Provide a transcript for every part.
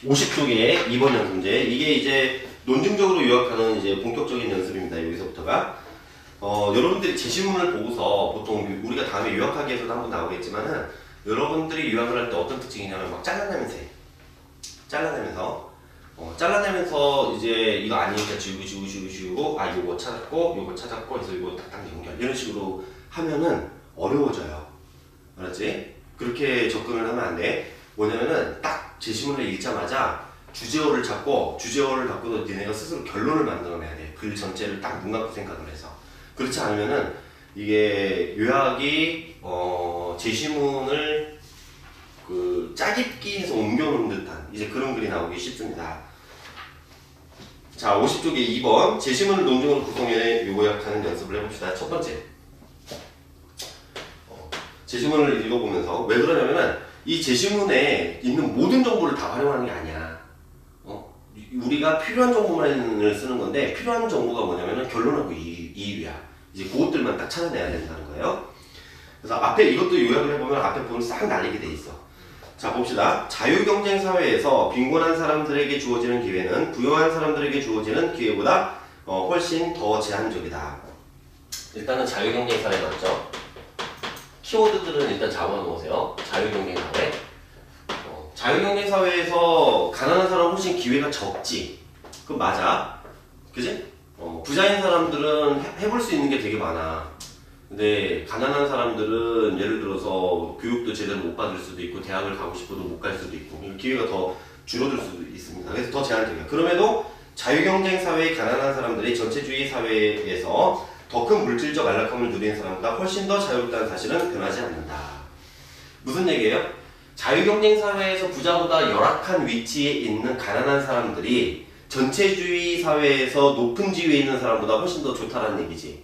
50쪽의 2번 연습문제. 이게 이제 논증적으로 요약하는 이제 본격적인 연습입니다. 여기서부터가. 여러분들이 제시문을 보고서 보통 우리가 다음에 요약하기에서도 한번 나오겠지만은 여러분들이 요약을 할 때 어떤 특징이냐면 막 잘라내면서 해. 잘라내면서 이제 이거 아니니까 지우고 아 요거 찾았고 해서 이거 딱딱 연결 이런 식으로 하면은 어려워져요. 알았지? 그렇게 접근을 하면 안 돼. 뭐냐면은 딱 제시문을 읽자마자 주제어를 갖고도 니네가 스스로 결론을 만들어내야 돼. 글 전체를 딱 눈 감고 생각을 해서. 그렇지 않으면은 이게 요약이 제시문을 그 짜깁기 해서 옮겨놓은 듯한 이제 그런 글이 나오기 쉽습니다. 자, 50쪽에 2번 제시문을 논증으로 구성해 요약하는 연습을 해봅시다. 첫 번째, 제시문을 읽어보면서 왜 그러냐면은 이 제시문에 있는 모든 정보를 다 활용하는 게 아니야. 우리가 필요한 정보만을 쓰는 건데 필요한 정보가 뭐냐면은 결론하고 이유야. 이제 그것들만 딱 찾아내야 된다는 거예요. 그래서 앞에 이것도 요약을 해보면 앞에 부분 싹 날리게 돼 있어. 자, 봅시다. 자유경쟁 사회에서 빈곤한 사람들에게 주어지는 기회는 부유한 사람들에게 주어지는 기회보다 훨씬 더 제한적이다. 일단은 자유경쟁 사회 맞죠? 키워드들은 일단 잡아놓으세요. 자유경쟁 사회. 자유경쟁 사회에서 가난한 사람은 훨씬 기회가 적지. 그건 맞아. 그지? 부자인 사람들은 해볼 수 있는 게 되게 많아. 근데 가난한 사람들은 예를 들어서 교육도 제대로 못 받을 수도 있고 대학을 가고 싶어도 못 갈 수도 있고 기회가 더 줄어들 수도 있습니다. 그래서 더 제한적이야. 그럼에도 자유경쟁 사회의 가난한 사람들이 전체주의 사회에서 더 큰 물질적 안락함을 누리는 사람보다 훨씬 더 자유롭다는 사실은 변하지 않는다. 무슨 얘기예요? 자유경쟁 사회에서 부자보다 열악한 위치에 있는 가난한 사람들이 전체주의 사회에서 높은 지위에 있는 사람보다 훨씬 더 좋다라는 얘기지.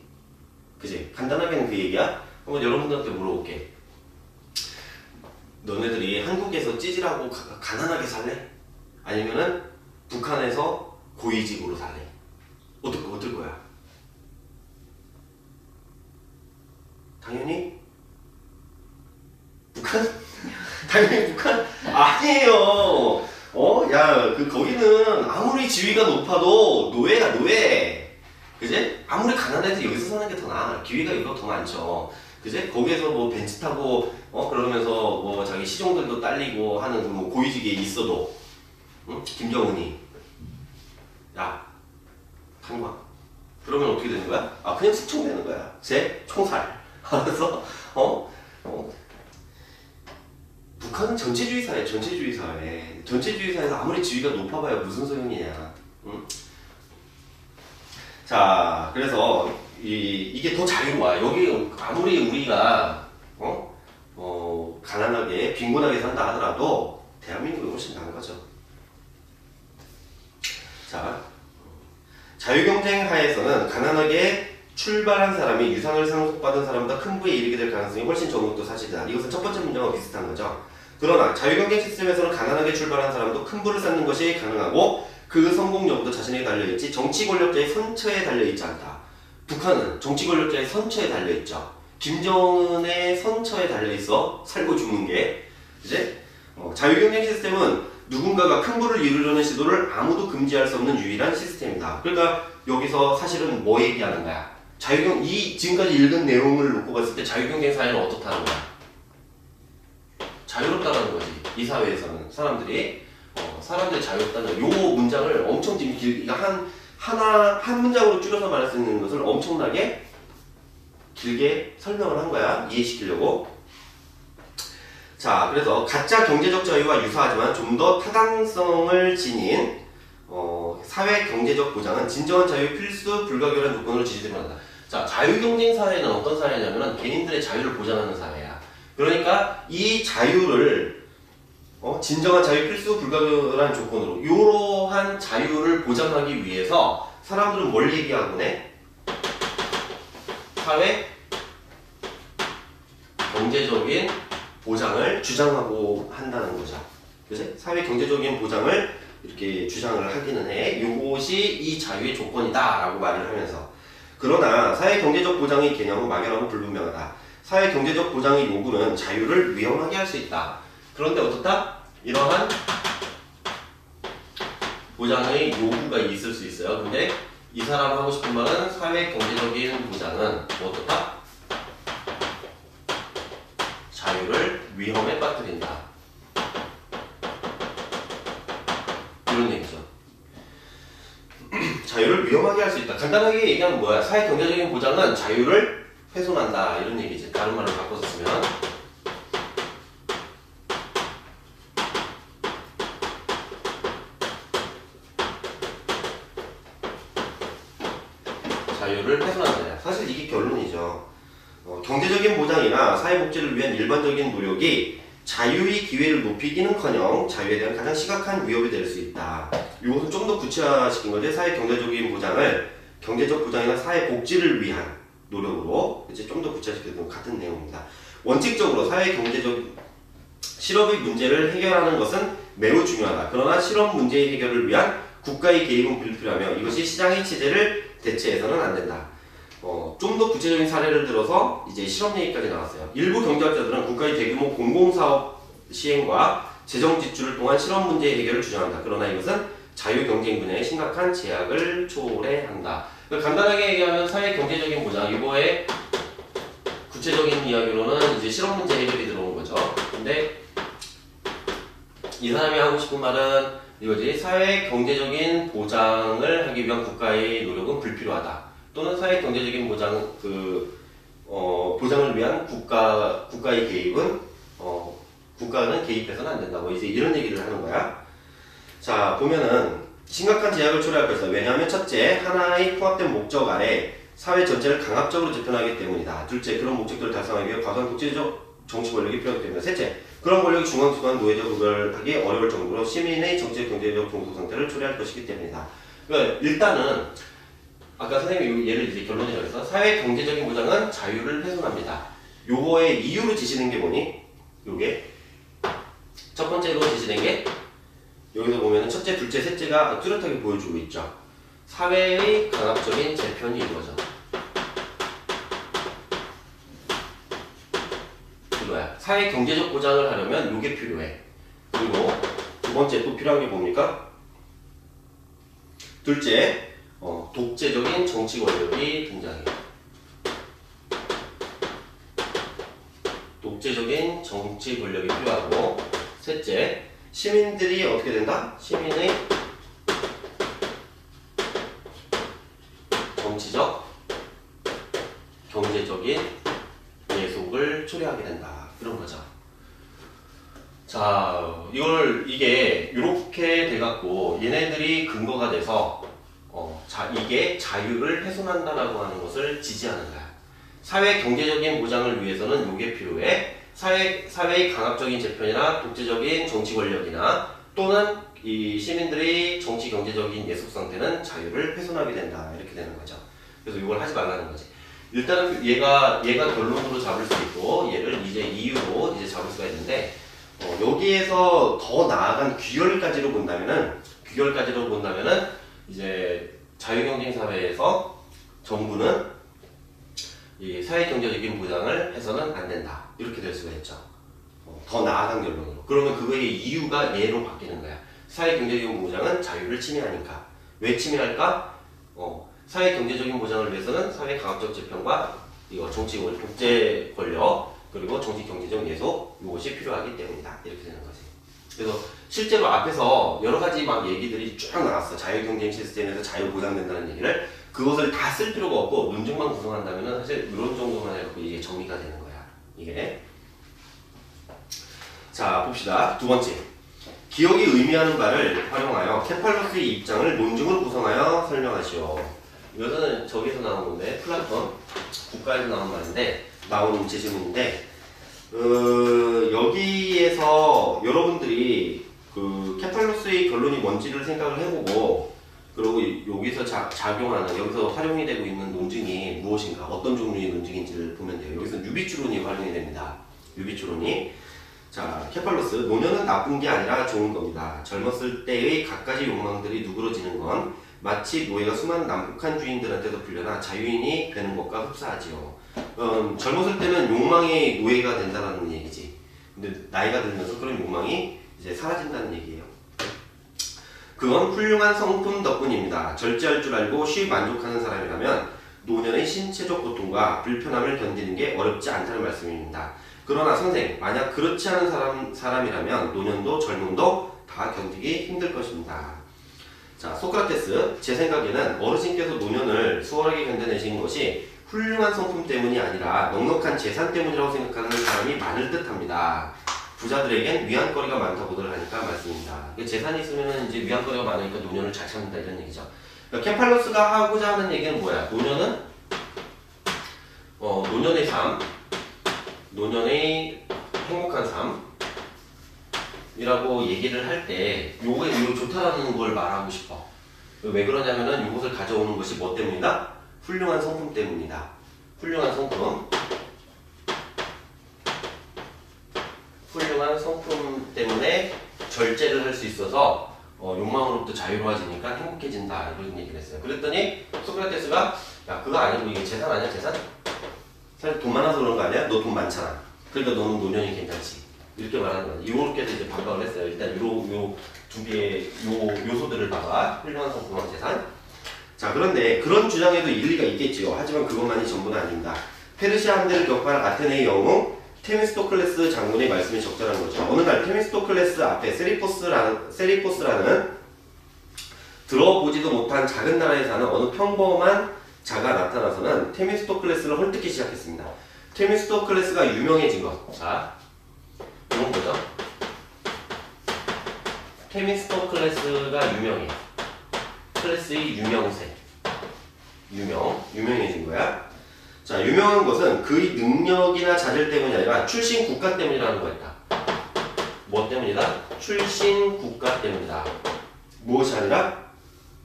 그지? 간단하게는 그 얘기야? 한번 여러분들한테 물어볼게. 너네들이 한국에서 찌질하고 가난하게 살래? 아니면은 북한에서 고위직으로 살래? 어떨 거야? 당연히 북한? 당연히 북한? 아니에요. 거기는 아무리 지위가 높아도 노예야, 노예. 그지? 아무리 가난해도 여기서 사는 게 더 나아. 기회가 여기가 더 많죠. 그지? 거기에서 뭐 벤츠 타고, 그러면서 뭐 자기 시종들도 딸리고 하는 뭐 고위직에 있어도, 응? 김정은이. 야, 탄광. 그러면 어떻게 되는 거야? 그냥 숙청되는 거야. 제 총살. 알았어? 북한은 전체주의 사회, 전체주의 사회. 전체주의 사회에서 아무리 지위가 높아봐야 무슨 소용이냐. 응? 자, 그래서 이게 더 자유로워. 여기 아무리 우리가 가난하게 빈곤하게 산다 하더라도 대한민국이 훨씬 나은 거죠. 자, 자유경쟁 하에서는 가난하게 출발한 사람이 유상을 상속받은 사람보다 큰 부에 이르게 될 가능성이 훨씬 적은 것도 사실이다. 이것은 첫 번째 문제와 비슷한 거죠. 그러나 자유경쟁 시스템에서는 가난하게 출발한 사람도 큰 부를 쌓는 것이 가능하고 그 성공 여부도 자신에게 달려있지 정치 권력자의 선처에 달려있지 않다. 북한은 정치 권력자의 선처에 달려있죠. 김정은의 선처에 달려있어. 살고 죽는 게. 이제 자유경쟁 시스템은 누군가가 큰 부를 이루려는 시도를 아무도 금지할 수 없는 유일한 시스템이다. 그러니까 여기서 사실은 뭐 얘기하는 거야? 지금까지 읽은 내용을 놓고 봤을 때 자유경쟁 사회는 어떻다는 거야? 자유롭다는 거지. 이 사회에서는 사람들이 자유롭다는 요 문장을 엄청 길게 한 문장으로 줄여서 말할 수 있는 것을 엄청나게 길게 설명을 한 거야. 이해시키려고. 자, 그래서 가짜 경제적 자유와 유사하지만 좀 더 타당성을 지닌 사회 경제적 보장은 진정한 자유 필수 불가결한 조건으로 지지됩니다. 자, 자유경쟁 사회는 어떤 사회냐면은 개인들의 자유를 보장하는 사회야. 그러니까 이 자유를 진정한 자유 필수 불가결한 조건으로 이러한 자유를 보장하기 위해서 사람들은 뭘 얘기하곤 해? 사회 경제적인 보장을 주장하고 한다는 거죠. 그치? 사회 경제적인 보장을 이렇게 주장을 하기는 해. 요것이 이 자유의 조건이다 라고 말을 하면서, 그러나 사회 경제적 보장의 개념은 막연하고 불분명하다. 사회 경제적 보장의 요구는 자유를 위험하게 할 수 있다. 그런데 어떻다? 이러한 보장의 요구가 있을 수 있어요. 근데 이 사람 하고 싶은 말은 사회 경제적인 보장은 뭐 어떻다? 자유를 위험에 빠뜨린다. 이런 얘기죠. 자유를 위험하게 할 수 있다. 간단하게 얘기하면 뭐야? 사회 경제적인 보장은 자유를 훼손한다. 이런 얘기지. 다른 말로 바꿔서 쓰면. 자유를 훼손한다. 사실 이게 결론이죠. 경제적인 보장이나 사회복지를 위한 일반적인 노력이 자유의 기회를 높이기는커녕 자유에 대한 가장 심각한 위협이 될 수 있다. 이것은 좀 더 구체화시킨 거지. 사회 경제적인 보장을 경제적 보장이나 사회복지를 위한 노력으로 이제 좀 더 구체화시켜서 같은 내용입니다. 원칙적으로 사회 경제적 실업의 문제를 해결하는 것은 매우 중요하다. 그러나 실업 문제의 해결을 위한 국가의 개입은 불필요하며 이것이 시장의 체제를 대체해서는 안 된다. 좀 더 구체적인 사례를 들어서 이제 실업 얘기까지 나왔어요. 일부 경제학자들은 국가의 대규모 공공사업 시행과 재정 지출을 통한 실업 문제의 해결을 주장한다. 그러나 이것은 자유경쟁 분야의 심각한 제약을 초래한다. 간단하게 얘기하면 사회 경제적인 보장, 이거의 구체적인 이야기로는 이제 실업 문제 해결이 들어온 거죠. 근데 이 사람이 하고 싶은 말은 이거지. 사회 경제적인 보장을 하기 위한 국가의 노력은 불필요하다. 또는 사회 경제적인 보장, 보장을 위한 국가의 개입은, 국가는 개입해서는 안 된다. 뭐 이제 이런 얘기를 하는 거야. 자, 보면은 심각한 제약을 초래할 것이다. 왜냐하면 첫째, 하나의 통합된 목적 아래 사회 전체를 강압적으로 재편하기 때문이다. 둘째, 그런 목적들을 달성하기 위해 과도한 국제적 정치 권력이 필요하기 때문이다. 셋째, 그런 권력이 중앙기관 노예적 구별하기 어려울 정도로 시민의 정치적 경제적 종속 상태를 초래할 것이기 때문이다. 그러니까 일단은 아까 선생님이 예를 이제 결론이 정해서 사회 경제적인 보장은 자유를 훼손합니다. 요거의 이유로 지시는 게 뭐니? 요게 첫 번째로 지시된 게 여기서 보면은 첫째, 둘째, 셋째가 뚜렷하게 보여주고 있죠. 사회의 강압적인 재편이 이루어져. 이거야. 사회 경제적 보장을 하려면 요게 필요해. 그리고 두 번째 또 필요한 게 뭡니까? 둘째, 독재적인 정치 권력이 등장해. 독재적인 정치 권력이 필요하고, 셋째, 시민들이 어떻게 된다? 시민의 정치적, 경제적인 예속을 초래하게 된다. 이런 거죠. 자, 이게 이렇게 돼갖고 얘네들이 근거가 돼서 이게 자유를 훼손한다라고 하는 것을 지지하는 거야. 사회 경제적인 보장을 위해서는 이게 필요해. 사회의 강압적인 재편이나 독재적인 정치 권력이나 또는 이 시민들의 정치 경제적인 예속 상태는 자유를 훼손하게 된다. 이렇게 되는 거죠. 그래서 이걸 하지 말라는 거지. 일단은 얘가 결론으로 잡을 수 있고 얘를 이제 이유로 이제 잡을 수가 있는데 여기에서 더 나아간 귀결까지로 본다면은 이제 자유경쟁 사회에서 정부는 이 사회경제적인 보장을 해서는 안 된다. 이렇게 될 수가 있죠. 더 나아간 결론으로. 그러면 그거의 이유가 얘로 바뀌는 거야. 사회경제적인 보장은 자유를 침해하니까. 왜 침해할까? 사회경제적인 보장을 위해서는 사회강압적 재편과 이거 정치 독재 권력 그리고 정치 경제적 예속 이것이 필요하기 때문이다. 이렇게 되는 거지. 그래서 실제로 앞에서 여러 가지 막 얘기들이 쭉 나왔어. 자유경쟁 시스템에서 자유 보장된다는 얘기를. 그것을 다 쓸 필요가 없고 논증만 구성한다면 사실 이런 정도만 해갖고 이게 정리가 되는 거야. 이게. 자, 봅시다. 두 번째. 기억이 의미하는 바를 활용하여 케팔로스의 입장을 논증으로 구성하여 설명하시오. 이것은 저기서 나온 건데, 플라톤 국가에서 나온 말인데, 나오는 제시문인데, 여기에서 여러분들이 그 케팔로스의 결론이 뭔지를 생각을 해보고, 그리고 여기서 작용하는, 여기서 활용이 되고 있는 논증이 무엇인가, 어떤 종류의 논증인지를 보면 돼요. 여기서 유비추론이 활용이 됩니다. 유비추론이. 자, 케팔로스. 노년은 나쁜 게 아니라 좋은 겁니다. 젊었을 때의 갖가지 욕망들이 누그러지는 건 마치 노예가 수많은 남북한 주인들한테도 풀려나 자유인이 되는 것과 흡사하지요. 젊었을 때는 욕망이 노예가 된다는 얘기지. 근데 나이가 들면서 그런 욕망이 이제 사라진다는 얘기예요. 그건 훌륭한 성품 덕분입니다. 절제할 줄 알고 쉬 만족하는 사람이라면 노년의 신체적 고통과 불편함을 견디는 게 어렵지 않다는 말씀입니다. 그러나 선생, 만약 그렇지 않은 사람이라면 노년도 젊음도 다 견디기 힘들 것입니다. 자, 소크라테스, 제 생각에는 어르신께서 노년을 수월하게 견뎌내신 것이 훌륭한 성품 때문이 아니라 넉넉한 재산 때문이라고 생각하는 사람이 많을 듯합니다. 부자들에겐 위안거리가 많다고들 하니까 말씀입니다. 재산이 있으면 이제 위안거리가 많으니까 노년을 잘 참는다 이런 얘기죠. 그러니까 켐팔로스가 하고자 하는 얘기는 뭐야? 노년은 노년의 삶, 노년의 행복한 삶이라고 얘기를 할 때 요게 좋다라는 걸 말하고 싶어. 왜 그러냐면은 이것을 가져오는 것이 뭐 때문이다? 훌륭한 성품 때문이다. 훌륭한 성품. 훌륭한 성품 때문에 절제를 할 수 있어서 욕망으로부터 자유로워지니까 행복해진다 이런 얘기를 했어요. 그랬더니 소크라테스가 야 그거 아니고 이게 재산 아니야 재산? 사실 돈 많아서 그런 거 아니야? 너 돈 많잖아. 그러니까 너는 노년이 괜찮지. 이렇게 말하는 거야. 이렇게도 이제 반박을 했어요. 일단 요 두 개의 요소들을 봐봐. 훌륭한 성품과 재산. 자 그런데 그런 주장에도 일리가 있겠지요. 하지만 그것만이 전부는 아닙니다. 페르시아 함대를 격파한 아테네의 영웅 테미스토클레스 장군의 말씀이 적절한 거죠. 어느 날 테미스토클레스 앞에 세리포스라는 들어보지도 못한 작은 나라에 사는 어느 평범한 자가 나타나서는 테미스토클레스를 헐뜯기 시작했습니다. 테미스토클레스가 유명해진 것. 자, 이런 거죠. 테미스토클레스가 유명해. 클래스의 유명세. 유명해진 거야. 자, 유명한 것은 그의 능력이나 자질 때문이 아니라 출신 국가 때문이라는 거였다. 뭐 때문이다? 출신 국가 때문이다. 무엇이 아니라?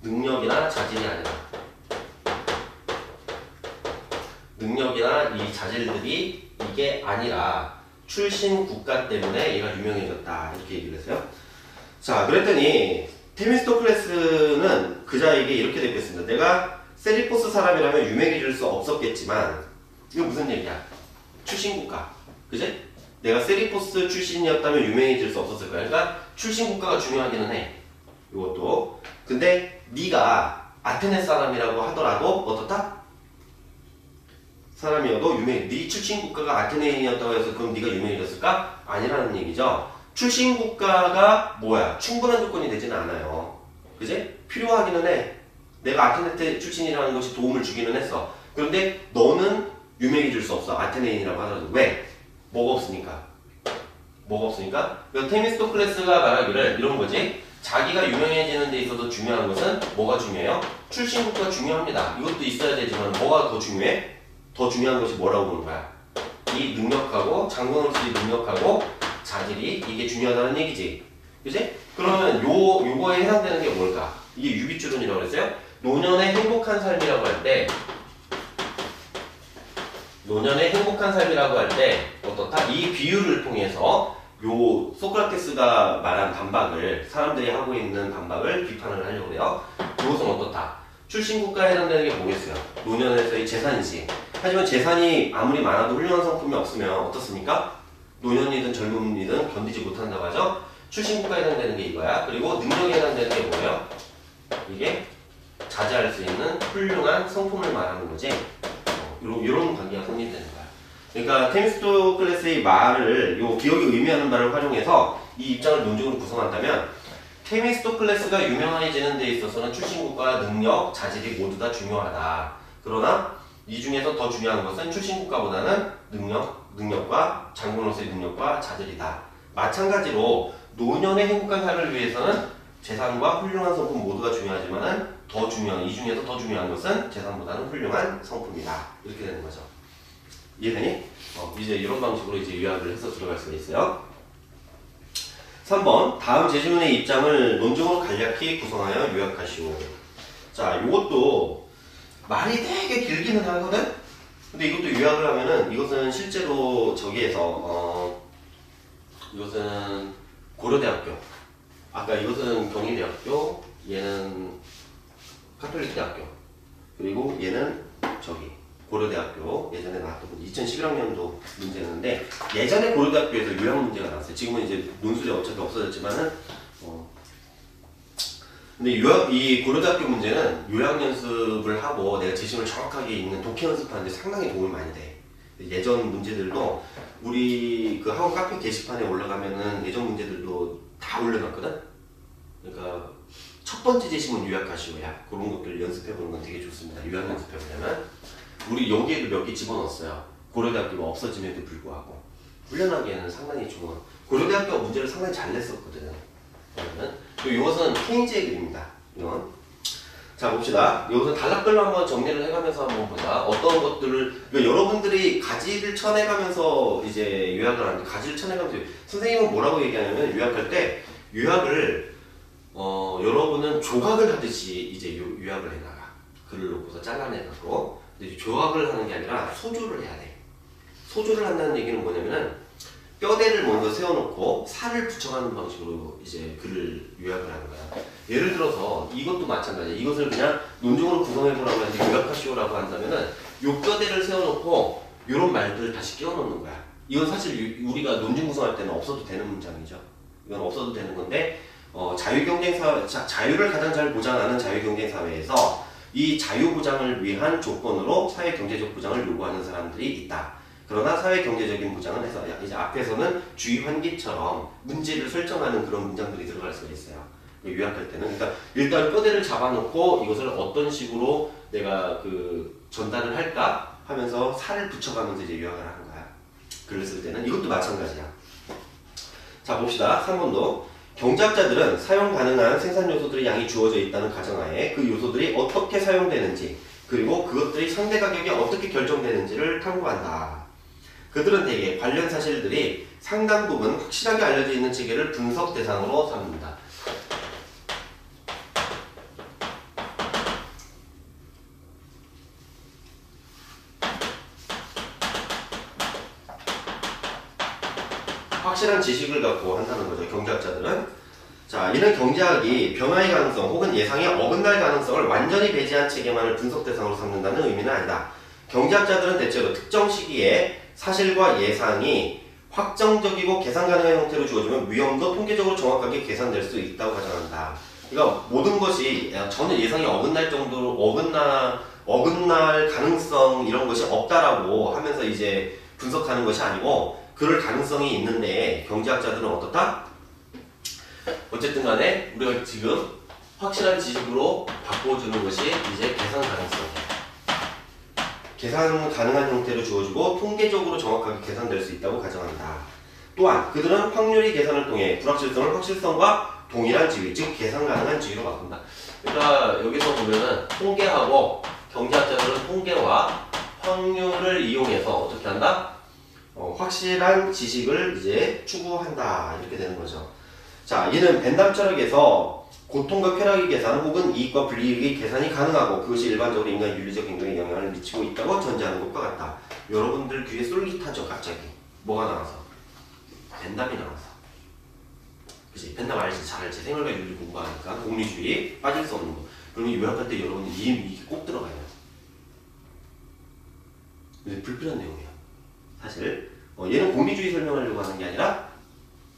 능력이나 자질이 아니라. 능력이나 이 자질들이 이게 아니라 출신 국가 때문에 얘가 유명해졌다. 이렇게 얘기를 했어요. 자, 그랬더니 테미스토클레스는 그자에게 이렇게 대답했습니다. 내가 세리포스 사람이라면 유명해질 수 없었겠지만 이거 무슨 얘기야? 출신국가 그지? 내가 세리포스 출신이었다면 유명해질 수 없었을 거야. 그러니까 출신국가가 중요하기는 해. 이것도 근데 네가 아테네 사람이라고 하더라도 어떻다? 사람이어도 유명해. 네 출신국가가 아테네인이었다고 해서 그럼 네가 유명해졌을까? 아니라는 얘기죠. 출신국가가 뭐야? 충분한 조건이 되지는 않아요. 그지? 필요하기는 해. 내가 아테네 출신이라는 것이 도움을 주기는 했어. 그런데 너는 유명해질 수 없어. 아테네인이라고 하더라도. 왜? 뭐가 없으니까. 그러니까 테미스토클레스가 말하기를 이런 거지. 자기가 유명해지는 데 있어서 중요한 것은 뭐가 중요해요? 출신국가 중요합니다. 이것도 있어야 되지만 뭐가 더 중요해? 더 중요한 것이 뭐라고 보는 거야? 이 능력하고 장군으로서의 능력하고 자질이 이게 중요하다는 얘기지. 그지? 그러면 요거에 해당되는 게 뭘까? 이게 유비추론이라고 그랬어요? 노년의 행복한 삶이라고 할 때 어떻다? 이 비유를 통해서 요 소크라테스가 말한 반박을 사람들이 하고 있는 반박을 비판을 하려고 해요. 이것은 어떻다? 출신국가에 해당되는 게 뭐겠어요? 노년에서의 재산이지. 하지만 재산이 아무리 많아도 훌륭한 성품이 없으면 어떻습니까? 노년이든 젊음이든 견디지 못한다고 하죠? 출신국가에 해당되는 게 이거야. 그리고 능력에 해당되는 게 뭐예요? 이게 자제할 수 있는 훌륭한 성품을 말하는 거지. 이런 관계가 성립되는 거야. 그러니까 테미스토클레스의 말을 요 기억이 의미하는 말을 활용해서 이 입장을 논증으로 구성한다면 테미스토클레스가 유명해지는 데 있어서는 출신국가 능력, 자질이 모두 다 중요하다. 그러나 이 중에서 더 중요한 것은 출신국가보다는 능력과 장군으로서의 능력과 자질이다. 마찬가지로 노년의 행복한 삶을 위해서는 재산과 훌륭한 성품 모두가 중요하지만 이 중에서 더 중요한 것은 재산보다는 훌륭한 성품이다. 이렇게 되는 거죠. 이해되니? 이제 이런 방식으로 이제 요약을 해서 들어갈 수가 있어요. 3번 다음 제시문의 입장을 논증으로 간략히 구성하여 요약하시오. 자, 요것도 말이 되게 길기는 하거든? 근데 이것도 요약을 하면은 이것은 실제로 저기에서 이것은 고려대학교, 아까 이것은 경희대학교, 얘는 카톨릭대학교, 그리고 얘는 저기 고려대학교 예전에 나왔던 2011학년도 문제였는데 예전에 고려대학교에서 요약 문제가 나왔어요. 지금은 이제 논술이 어차피 없어졌지만은 근데 이 고려대학교 문제는 요약 연습을 하고 내가 재심을 정확하게 읽는 독해 연습하는데 상당히 도움이 많이 돼. 예전 문제들도 우리 그 학원 카페 게시판에 올라가면은 예전 문제들도 다 올려놨거든? 그러니까 첫 번째 재심은 요약하시오야. 그런 것들 연습해보는 건 되게 좋습니다. 요약 연습해보려면. 우리 여기에도 몇 개 집어넣었어요. 고려대학교가 없어짐에도 불구하고. 훈련하기에는 상당히 좋은. 고려대학교가 문제를 상당히 잘 냈었거든. 그러면 이것은 케인즈의 글입니다. 이건. 자 봅시다. 이것은 단락별로 한번 정리를 해가면서 한번 보자. 어떤 것들을 그러니까 여러분들이 가지를 쳐내가면서 이제 요약을 하는데 가지를 쳐내가면서 선생님은 뭐라고 얘기하냐면 요약할 때 요약을 여러분은 조각을 하듯이 이제 요약을 해나가. 글을 놓고서 잘라내고 근데 조각을 하는 게 아니라 소조를 해야 돼. 소조를 한다는 얘기는 뭐냐면은 뼈대를 먼저 세워놓고 살을 붙여가는 방식으로 이제 글을 요약을 하는 거야. 예를 들어서 이것도 마찬가지야. 이것을 그냥 논적으로 구성해보라고 하는데 요약하시오라고 한다면은 요 뼈대를 세워놓고 요런 말들을 다시 끼워넣는 거야. 이건 사실 우리가 논증 구성할 때는 없어도 되는 문장이죠. 이건 없어도 되는 건데 자유경쟁사회, 자유를 가장 잘 보장하는 자유경쟁사회에서 이 자유보장을 위한 조건으로 사회경제적 보장을 요구하는 사람들이 있다. 그러나 사회경제적인 보장은 해서 이제 앞에서는 주의 환기처럼 문제를 설정하는 그런 문장들이 들어갈 수가 있어요. 요약할 때는. 그러니까 일단 뼈대를 잡아놓고 이것을 어떤 식으로 내가 그 전달을 할까 하면서 살을 붙여가면서 이제 요약을 하는 거야. 글을 쓸 때는. 이것도 마찬가지야. 자 봅시다. 3번도. 경제학자들은 사용 가능한 생산 요소들의 양이 주어져 있다는 가정하에 그 요소들이 어떻게 사용되는지 그리고 그것들이 상대 가격이 어떻게 결정되는지를 탐구한다. 그들은 대개 관련 사실들이 상당 부분 확실하게 알려져 있는 체계를 분석 대상으로 삼는다. 확실한 지식을 갖고 한다는 거죠. 경제학자들은. 자, 이는 경제학이 변화의 가능성 혹은 예상에 어긋날 가능성을 완전히 배제한 체계만을 분석 대상으로 삼는다는 의미는 아니다. 경제학자들은 대체로 특정 시기에 사실과 예상이 확정적이고 계산 가능한 형태로 주어지면 위험도 통계적으로 정확하게 계산될 수 있다고 가정한다. 그러니까 모든 것이 전혀 예상이 어긋날 정도로 어긋날 가능성 이런 것이 없다라고 하면서 이제 분석하는 것이 아니고 그럴 가능성이 있는데 경제학자들은 어떻다? 어쨌든 간에 우리가 지금 확실한 지식으로 바꿔주는 것이 이제 계산 가능성이에요. 계산 가능한 형태로 주어지고 통계적으로 정확하게 계산될 수 있다고 가정한다. 또한 그들은 확률이 계산을 통해 불확실성을 확실성과 동일한 지위, 즉 계산 가능한 지위로 바꾼다. 그러니까 여기서 보면은 통계하고 경제학자들은 통계와 확률을 이용해서 어떻게 한다? 확실한 지식을 이제 추구한다. 이렇게 되는 거죠. 자, 이는 벤담 철학에서 고통과 쾌락의 계산 혹은 이익과 불이익의 계산이 가능하고 그것이 일반적으로 인간 윤리적 행동에 영향을 미치고 있다고 전제하는 것과 같다. 여러분들 귀에 쏠깃하죠, 갑자기. 뭐가 나와서? 벤담이 나와서. 그치? 벤담 알지? 잘 알지? 생활과 윤리 공부하니까. 공리주의, 빠질 수 없는 거. 그러면 요약할 때 여러분들 이게 꼭 들어가요. 근데 불필요한 내용이야. 사실. 얘는 공리주의 설명하려고 하는 게 아니라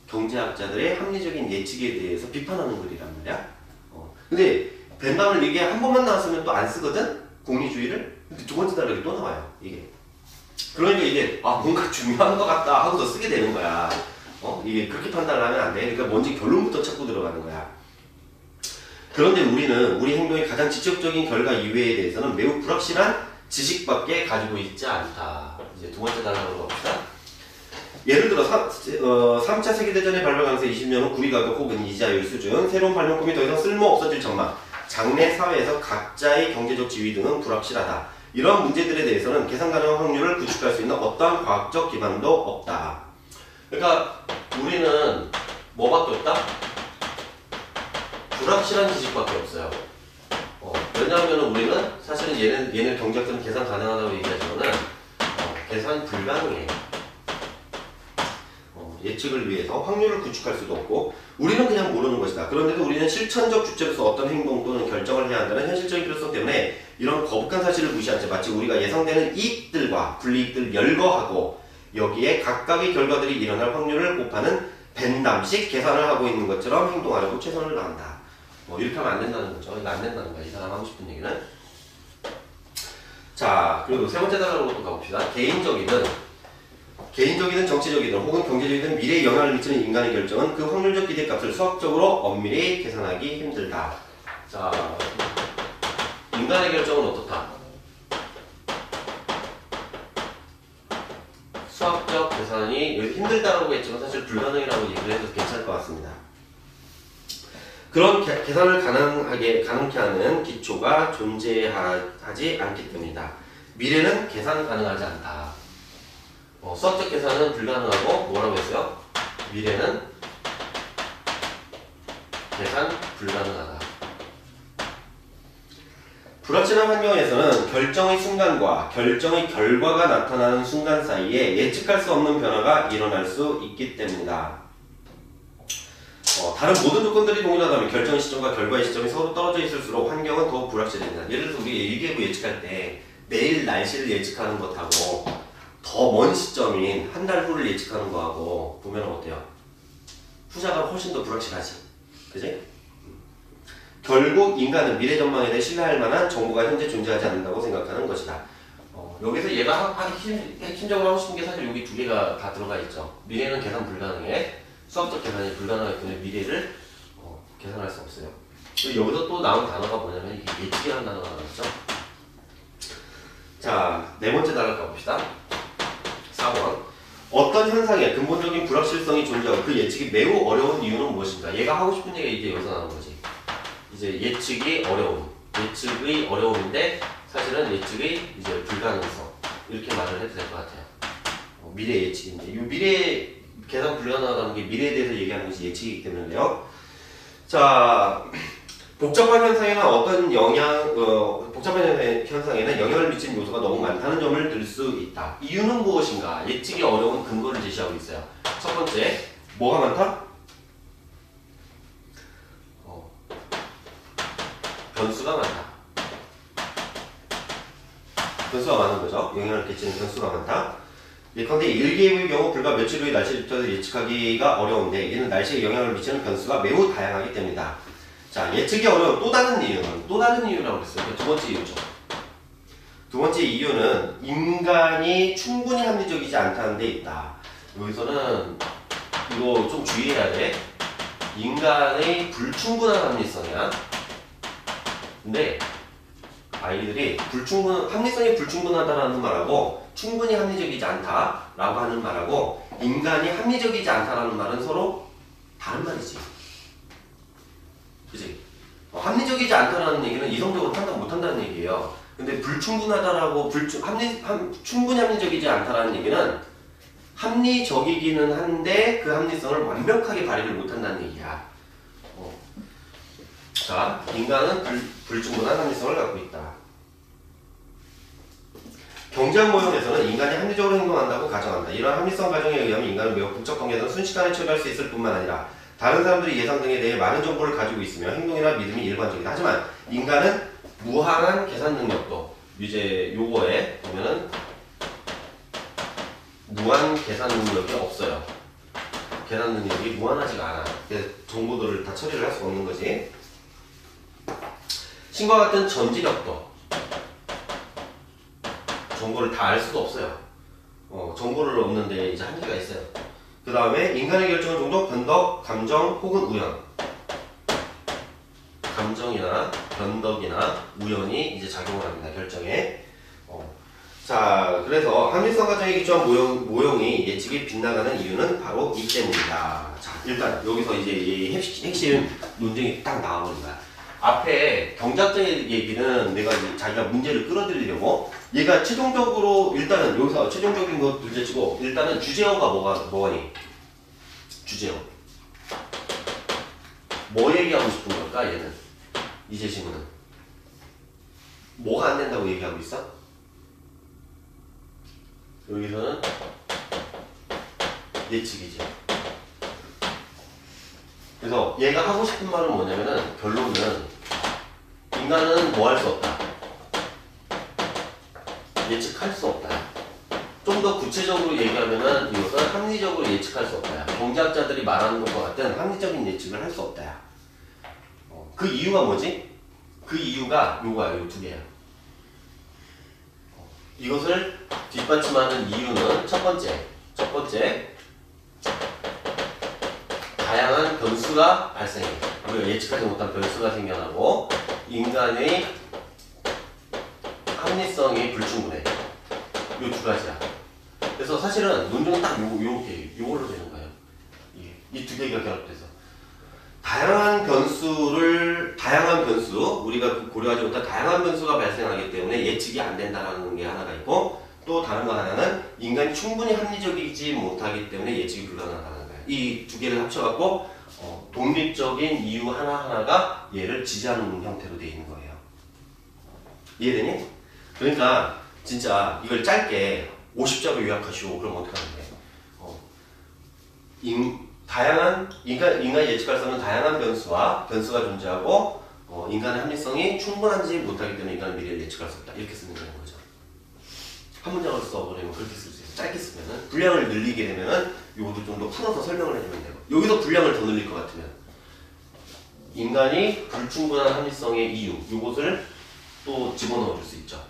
경제학자들의 합리적인 예측에 대해서 비판하는 글이란 말이야. 근데 벤담을 이게 한 번만 나왔으면 또 안 쓰거든? 공리주의를? 근데 두 번째 달에 또 나와요. 이게. 그러니까 이게 뭔가 중요한 것 같다 하고서 쓰게 되는 거야. 이게 그렇게 판단을 하면 안 돼. 그러니까 뭔지 결론부터 찾고 들어가는 거야. 그런데 우리는 우리 행동의 가장 직접적인 결과 이외에 대해서는 매우 불확실한 지식밖에 가지고 있지 않다. 이제 두 번째 단락으로 갑시다. 예를 들어 3차 세계대전의 발발 가능성 20년 후 구리 가격 혹은 이자율 수준, 새로운 발명품이 더 이상 쓸모 없어질 전망, 장래 사회에서 각자의 경제적 지위 등은 불확실하다. 이러한 문제들에 대해서는 계산 가능한 확률을 구축할 수 있는 어떠한 과학적 기반도 없다. 그러니까 우리는 뭐밖에 없다? 불확실한 지식밖에 없어요. 왜냐하면 우리는 사실은 얘네 경제학자는 계산 가능하다고 얘기하지만은 계산 불가능해요. 예측을 위해서 확률을 구축할 수도 없고 우리는 그냥 모르는 것이다. 그런데도 우리는 실천적 주체로서 어떤 행동 또는 결정을 해야 한다는 현실적인 필요성 때문에 이런 거북한 사실을 무시하지 마치 우리가 예상되는 이익들과 불이익들을 열거하고 여기에 각각의 결과들이 일어날 확률을 곱하는 벤담식 계산을 하고 있는 것처럼 행동하려고 최선을 다한다. 이렇게 하면 안 된다는 거죠. 이거 안 된다는 거야. 이 사람 하고 싶은 얘기는. 자, 그리고 세 번째 단어로 또 가봅시다. 개인적이든 정치적이든 혹은 경제적이든 미래에 영향을 미치는 인간의 결정은 그 확률적 기대값을 수학적으로 엄밀히 계산하기 힘들다. 자, 인간의 결정은 어떻다? 수학적 계산이 힘들다라고 했지만 사실 불가능이라고 얘기를 해도 괜찮을 것 같습니다. 그런 계산을 가능케 하는 기초가 존재하지 않기 때문이다. 미래는 계산 가능하지 않다. 수학적 계산은 불가능하고 뭐라고 했어요? 미래는 계산 불가능하다. 불확실한 환경에서는 결정의 순간과 결정의 결과가 나타나는 순간 사이에 예측할 수 없는 변화가 일어날 수 있기 때문이다. 다른 모든 조건들이 동일하다면 결정의 시점과 결과의 시점이 서로 떨어져 있을수록 환경은 더욱 불확실해진다. 예를 들어서 우리 일기예보 예측할 때 내일 날씨를 예측하는 것하고 더 먼 시점인 한 달 후를 예측하는 거하고 보면 어때요? 후자가 훨씬 더 불확실하지. 그지? 결국 인간은 미래 전망에 대해 신뢰할 만한 정보가 현재 존재하지 않는다고 생각하는 것이다. 여기서 얘가 핵심적으로 하고 싶은 게 사실 여기 두 개가 다 들어가 있죠. 미래는 계산 불가능해. 수학적 계산이 불가능하기 때문에 미래를 계산할 수 없어요. 그리고 여기서 또 나온 단어가 뭐냐면 이게 예측이라는 단어가 나왔죠. 자, 네 번째 단어 가봅시다. 4번. 어떤 현상에 근본적인 불확실성이 존재하고 그 예측이 매우 어려운 이유는 무엇인가? 얘가 하고 싶은 얘기가 이제 여기서 나오는 거지. 이제 예측이 어려움. 예측의 어려움인데 사실은 예측의 이제 불가능성. 이렇게 말을 해도 될 것 같아요. 미래 예측인데. 이 미래 계산 불가능하다는 게 미래에 대해서 얘기하는 것이 예측이기 때문인데요. 자, 복잡한 현상에는 영향을 미치는 요소가 너무 많다는 점을 들 수 있다. 이유는 무엇인가? 예측이 어려운 근거를 제시하고 있어요. 첫 번째, 뭐가 많다? 변수가 많다. 변수가 많은 거죠. 영향을 끼치는 변수가 많다. 예컨대 일기예보의 경우 불과 며칠 후의 날씨부터 예측하기가 어려운데 이는 날씨에 영향을 미치는 변수가 매우 다양하기 때문이다. 자, 예측이 어려운 또 다른 이유라고 그랬어요. 두 번째 이유죠. 두 번째 이유는 인간이 충분히 합리적이지 않다는 데 있다. 여기서는 이거 좀 주의해야 돼. 인간의 불충분한 합리성이야. 근데 아이들이 합리성이 불충분하다라는 말하고 충분히 합리적이지 않다라고 하는 말하고 인간이 합리적이지 않다라는 말은 서로 다른 말이지. 그치? 합리적이지 않다라는 얘기는 이성적으로 판단 못한다는 얘기예요. 근데 불충분하다라고 충분히 합리적이지 않다라는 얘기는 합리적이기는 한데 그 합리성을 완벽하게 발휘를 못한다는 얘기야. 자, 인간은 불충분한 합리성을 갖고 있다. 경제학 모형에서는 인간이 합리적으로 행동한다고 가정한다. 이러한 합리성 가정에 의하면 인간은 매우 복잡한 계산을 순식간에 처리할 수 있을 뿐만 아니라 다른 사람들의 예상 등에 대해 많은 정보를 가지고 있으며 행동이나 믿음이 일반적이다. 하지만 인간은 무한한 계산 능력도 이제 요거에 보면은 무한 계산 능력이 없어요. 계산 능력이 무한하지가 않아. 정보들을 다 처리를 할 수 없는 거지. 신과 같은 전지력도 정보를 다 알 수도 없어요. 정보를 얻는데 이제 한계가 있어요. 그 다음에 인간의 결정은 종종 변덕, 감정 혹은 우연. 감정이나 변덕이나 우연이 이제 작용을 합니다. 결정에. 자, 그래서 합리성 가정에 기초한 모형이 예측이 빗나가는 이유는 바로 이 때문이다. 자, 일단 여기서 이제 이 핵심 논쟁이 딱 나와버린 거야. 앞에 경제학적인 얘기는 내가 이제 자기가 문제를 끌어들이려고 얘가 최종적으로 일단은 여기서 최종적인 거 둘째치고 일단은 주제어가 뭐니? 주제어. 뭐 얘기하고 싶은 걸까 얘는? 이 제시문은 뭐가 안 된다고 얘기하고 있어? 여기서는 예측이지. 그래서 얘가 하고 싶은 말은 뭐냐면은 결론은 인간은 뭐 할 수 없다. 예측할 수 없다. 좀 더 구체적으로 얘기하면은 이것은 합리적으로 예측할 수 없다. 경제학자들이 말하는 것과 같은 합리적인 예측을 할 수 없다. 그 이유가 뭐지? 그 이유가 요거야. 요 두 개야. 이것을 뒷받침하는 이유는 첫 번째 다양한 변수가 발생해. 우리가 예측하지 못한 변수가 생겨나고 인간의 합리성이 불충분해. 요 두 가지야. 그래서 사실은 논증은 딱 요걸로 되는 거예요. 이 두 개가 결합돼서 다양한 변수 우리가 고려하지 못한 다양한 변수가 발생하기 때문에 예측이 안 된다라는 게 하나가 있고, 또 다른 거 하나는 인간이 충분히 합리적이지 못하기 때문에 예측이 불가능하다는 거예요. 이 두 개를 합쳐갖고 독립적인 이유 하나하나가 얘를 지지하는 형태로 되어 있는 거예요. 이해되니? 그러니까 진짜 이걸 짧게 50자로 요약하시오. 그럼 어떻게 하는 거예요? 인간이 예측할 수 없는 다양한 변수가 존재하고 인간의 합리성이 충분하지 못하기 때문에 인간의 미래를 예측할 수 없다. 이렇게 쓰는 거죠. 한 문장으로 써버리면 그렇게 쓸 수 있어요. 짧게 쓰면은 분량을 늘리게 되면은 요것도 좀 더 풀어서 설명을 해주면 되고, 여기서 분량을 더 늘릴 것 같으면 인간이 불충분한 합리성의 이유, 요것을 또 집어넣어 줄 수 있죠.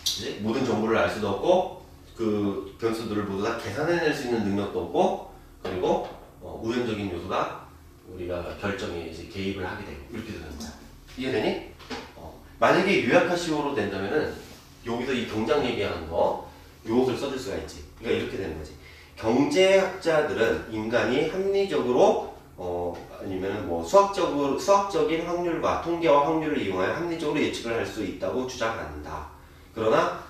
이제 모든 정보를 알 수도 없고 그 변수들을 모두 다 계산해낼 수 있는 능력도 없고, 그리고 우연적인 요소가 우리가 결정에 이제 개입을 하게 되고 이렇게 되는 거야. 이해되니? 만약에 요약하시오로 된다면은 여기서 이 경장 얘기하는 거 요것을 써줄 수가 있지. 그러니까 이렇게 되는 거지. 경제학자들은 인간이 합리적으로 아니면 뭐 수학적인 확률과 통계와 확률을 이용하여 합리적으로 예측을 할 수 있다고 주장한다. 그러나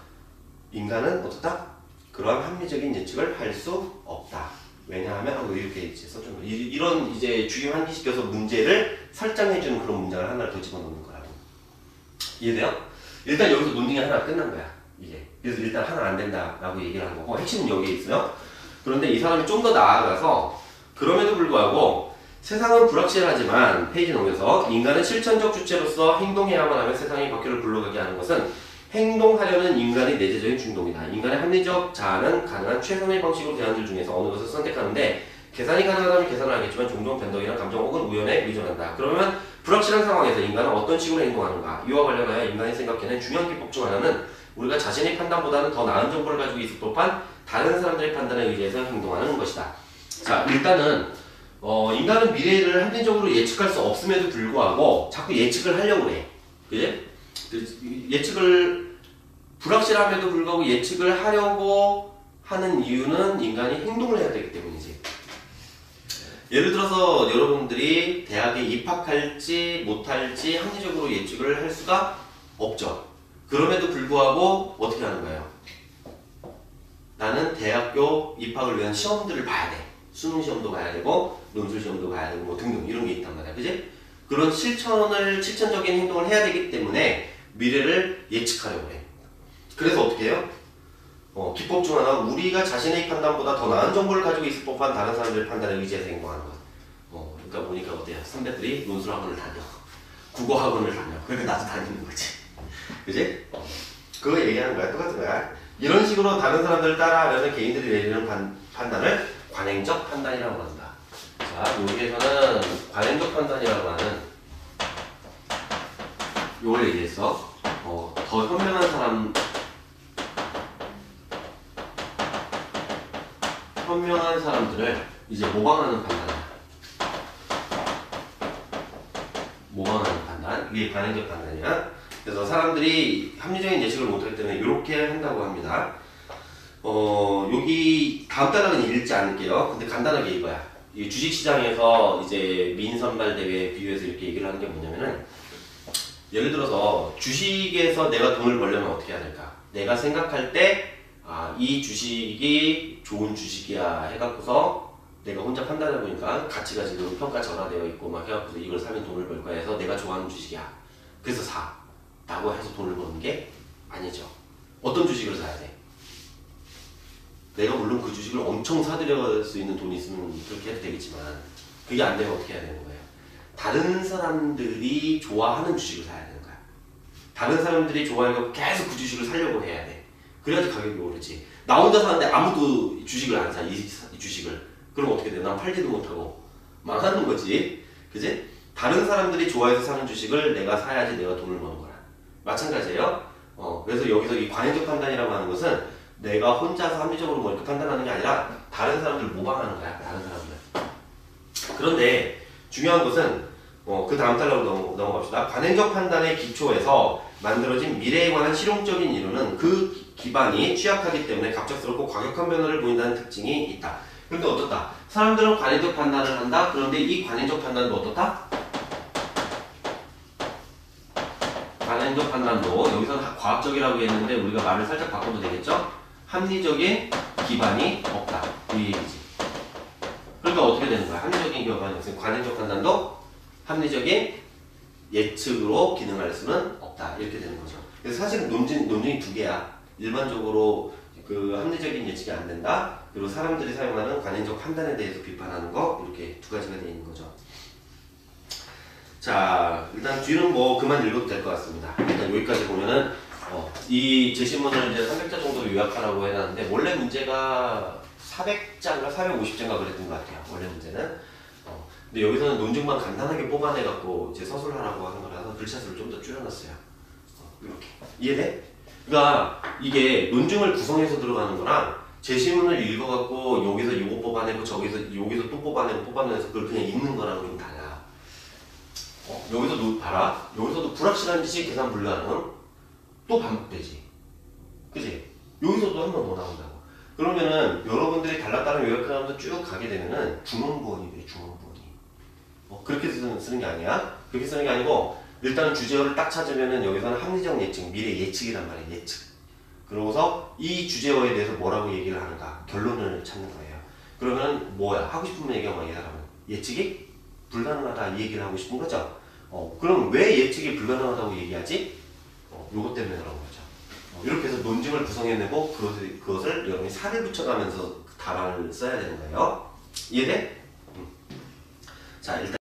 인간은 어떻다? 그러한 합리적인 예측을 할 수 없다. 왜냐하면 이렇게 이제 써주는 이런 이제 주의 환기시켜서 문제를 설정해주는 그런 문장을 하나를 더 집어넣는 거라고. 이해돼요? 일단 여기서 논증이 하나 끝난 거야. 이게. 그래서 일단 하나 안 된다라고 얘기를 한 거고, 핵심은 여기에 있어요. 그런데 이 사람이 좀 더 나아가서 그럼에도 불구하고 세상은 불확실하지만 페이지 넘겨서 인간은 실천적 주체로서 행동해야만 하면 세상의 바퀴를 굴러가게 하는 것은 행동하려는 인간의 내재적인 충동이다. 인간의 합리적 자아는 가능한 최선의 방식으로 대안들 중에서 어느 것을 선택하는데 계산이 가능하다면 계산을 하겠지만 종종 변덕이나 감정 혹은 우연에 의존한다. 그러면 불확실한 상황에서 인간은 어떤 식으로 행동하는가? 이와 관련하여 인간이 생각해낸 중요한 기법 중 하나는 우리가 자신의 판단보다는 더 나은 정보를 가지고 있을 법한 다른 사람들의 판단에 의지해서 행동하는 것이다. 자, 일단은 인간은 미래를 합리적으로 예측할 수 없음에도 불구하고 자꾸 예측을 하려고 해. 그지? 예측을 불확실함에도 불구하고 예측을 하려고 하는 이유는 인간이 행동을 해야 되기 때문이지. 예를 들어서 여러분들이 대학에 입학할지 못할지 합리적으로 예측을 할 수가 없죠. 그럼에도 불구하고 어떻게 하는 거예요? 나는 대학교 입학을 위한 시험들을 봐야 돼. 수능 시험도 봐야 되고 논술 시험도 봐야 되고 뭐 등등 이런 게 있단 말이야. 그지? 그런 실천적인 행동을 해야 되기 때문에 미래를 예측하려고 해. 그래서 어떻게 해요? 기법 중 하나, 우리가 자신의 판단보다 더 나은 정보를 가지고 있을 법한 다른 사람들의 판단에 의지해서 행동하는 것. 그러니까 보니까 어때요? 선배들이 논술 학원을 다녀, 국어 학원을 다녀. 그러니까 나도 다니는 거지. 그지? 그거 얘기하는 거야. 똑같은 거야. 이런 식으로 다른 사람들을 따라하려는 개인들이 내리는 판단을 관행적 판단이라고 한다. 자, 여기에서는 관행적 판단이라고 하는 요걸 얘기했어. 더 현명한 사람들을 이제 모방하는 판단이야. 모방하는 판단. 이게 관행적 판단이야. 그래서 사람들이 합리적인 예측을 못하기 때문에 이렇게 한다고 합니다. 여기 다음 단락은 읽지 않을게요. 근데 간단하게 이거야. 이 주식시장에서 이제 민선발 대회에 비유해서 이렇게 얘기를 하는 게 뭐냐면은, 예를 들어서 주식에서 내가 돈을 벌려면 어떻게 해야 될까? 내가 생각할 때 이 주식이 좋은 주식이야 해갖고서 내가 혼자 판단해보니까 가치가 지금 평가절하되어 있고 막 해갖고서 이걸 사면 돈을 벌 거야 해서 내가 좋아하는 주식이야. 그래서 사. 라고 해서 돈을 버는 게 아니죠. 어떤 주식을 사야 돼? 내가 물론 그 주식을 엄청 사들여갈 수 있는 돈이 있으면 그렇게 해도 되겠지만 그게 안 되면 어떻게 해야 되는 거예요? 다른 사람들이 좋아하는 주식을 사야 되는 거야. 다른 사람들이 좋아해서 계속 그 주식을 사려고 해야 돼. 그래야지 가격이 오르지. 나 혼자 사는데 아무도 주식을 안 사, 이 주식을. 그럼 어떻게 돼? 난 팔지도 못하고 망하는 거지. 그지? 다른 사람들이 좋아해서 사는 주식을 내가 사야지 내가 돈을 버는 거라. 마찬가지예요. 그래서 여기서 이 관행적 판단이라고 하는 것은 내가 혼자서 합리적으로 뭐 이렇게 판단하는 게 아니라 다른 사람들을 모방하는 거야. 다른 사람들. 그런데 중요한 것은 그 다음 달러로 넘어갑시다. 관행적 판단의 기초에서 만들어진 미래에 관한 실용적인 이론은 그 기반이 취약하기 때문에 갑작스럽고 과격한 변화를 보인다는 특징이 있다. 그런데 어떻다? 사람들은 관행적 판단을 한다. 그런데 이 관행적 판단도 어떻다? 관행적 판단도 여기서는 과학적이라고 했는데 우리가 말을 살짝 바꿔도 되겠죠? 합리적인 기반이 없다. 이 얘기지. 그러니까 어떻게 되는 거야? 합리적인 기반이 없으면 관행적 판단도 합리적인 예측으로 기능할 수는 없다. 이렇게 되는 거죠. 그래서 사실은 논증이 두 개야. 일반적으로 그 합리적인 예측이 안 된다. 그리고 사람들이 사용하는 관행적 판단에 대해서 비판하는 거. 이렇게 두 가지가 되어 있는 거죠. 자, 일단 뒤는 뭐 그만 읽어도 될 것 같습니다. 일단 여기까지 보면은 이 제시문을 이제 300자 정도 요약하라고 해놨는데 원래 문제가 400자인가 450자인가 그랬던 것 같아요. 원래 문제는. 근데 여기서는 논증만 간단하게 뽑아내갖고 이제 서술하라고 하는 거라서 글씨수를 좀 더 줄여놨어요. 이렇게. 이해돼? 그러니까 이게 논증을 구성해서 들어가는 거랑 제시문을 읽어갖고 여기서 이거 뽑아내고 여기서 또 뽑아내서 그걸 그냥 읽는 거랑은 좀 달라. 여기서도 봐라. 여기서도 불확실한 지식 계산 불가능. 또 반복되지. 그지? 여기서도 한 번 더 나온다고. 그러면은 여러분들이 달랐다는 요약하면서 쭉 가게 되면은 중원부원이 돼. 중원부원이. 그렇게 쓰는 게 아니야. 그렇게 쓰는 게 아니고 일단은 주제어를 딱 찾으면은 여기서는 합리적 예측, 미래 예측이란 말이야. 예측. 그러고서 이 주제어에 대해서 뭐라고 얘기를 하는가. 결론을 찾는 거예요. 그러면 뭐야? 하고 싶은 얘기가 뭐야? 이 사람은 예측이 불가능하다 이 얘기를 하고 싶은 거죠. 그럼 왜 예측이 불가능하다고 얘기하지? 요것 때문에 그런 거죠. 이렇게 해서 논증을 구성해내고 그것을 여러분이 살을 붙여가면서 답안을 써야 되는 거예요. 이해돼? 자, 일단